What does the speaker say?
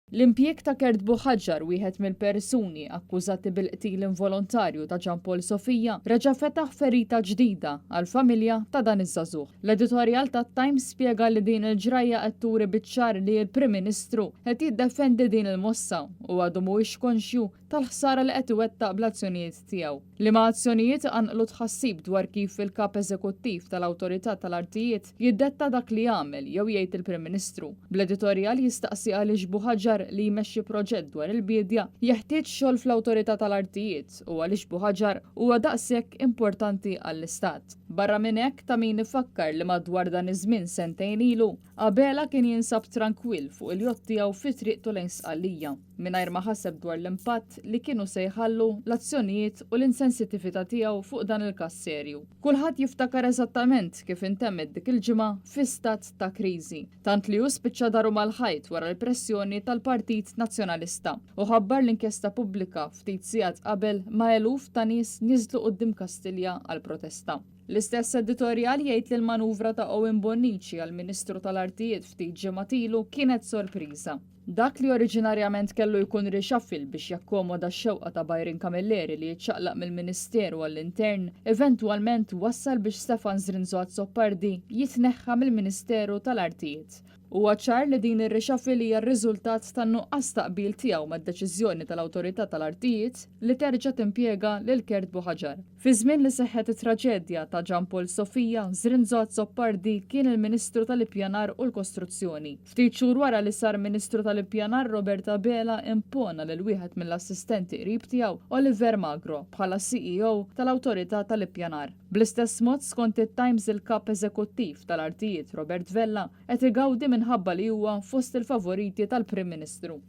L-impjieg ta' Kert Buħaġġar, wieħed mill-persuni akkużati bil-qtil involontarju ta' Ġan Paul Sofija, reġa' fetaħ ferita ġdida għall-familja ta' dan iż-żagħżugħ. L-editorjal tat-Times spjega li din il-ġrajja qed turi biċ-ċar li l-Prim Ministru qed jiddefendi din il-mossa u għadu mhuwiex konxju tal-ħsara li qed iwettaq bl-azzjonijiet tiegħu. Liema azzjonijiet anqlu tħassib dwar kif il-kap eżekuttiv tal-Awtorità tal-Artijiet jiddetta dak li jagħmel jew jgħid il-Prim Ministru. Bl-editorjal jistaqsi għaliex Buħaġġar li jmexxi proġett dwar il-bidja jeħtieġ xogħol fl-Awtorità tal-Artijiet u għaliex Buħaġġar huwa daqshekk importanti għall-Istat. Barra minn hekk ta' min ifakkar li madwar dan iż-żmien sentejn ilu qabela kien jinsab tranquill fuq il-jott tiegħu fi triqtu lejn Sqallija mingħajr ma ħaseb dwar l-impatt li kienu se jħallu l-azzjonijiet u l-insensitività tiegħu fuq dan il-każ serju. Kulħadd jiftakar eżattament kif intemmet dik il-ġimgħa fi stat ta' kriżi, tant li hu spiċċa daru mal-ħajt wara l-pressjoni tal-Partit Nazzjonalista u ħabbar l-inkjesta pubblika ftit sigħat qabel ma' eluf ta' nies niżlu quddiem Kastilja għall-protesta. L-istess editorjal jgħid li l-manuvra ta' Owen Bonnici għall-Ministru tal-Artijiet ftit ġimgħatilu kienet sorpriża. Dak li oriġinarjament kellu jkun reshuffle biex jakkomoda x-xewqa ta' Byron Camilleri li jiċċaqlaq mill-Ministeru għall-Intern, eventwalment wassal biex Stefan Zrinżot Soppardi jitneħħa mill-Ministeru tal-Artijiet. Huwa ċar li din ir-reshuffle hija r-riżultat tan-nuqqas taqbil tiegħu mad-deċiżjoni tal-Awtorità tal-Artijiet li terġa' timpjega lil Kert Buħaġġar. Fi żmien li seħħet it-traġedja ta' Ġan Paul Sofija, Zrinżot Soppardi kien il-Ministru tal-Ippjanar u l-Kostruzzjoni. Ftit xhur wara li sar Ministru tal-Ippjanar, Roberta Bela impona lil wieħed mill-assistenti qrib tiegħu Oliver Magro bħala CEO tal-Awtorità tal-Ippjanar. Bl-istess mod skont it-Times il-kap eżekuttiv tal-Artijiet Robert Vella qed igawdi minħabba li huwa fost il-favoriti tal-Prim Ministru.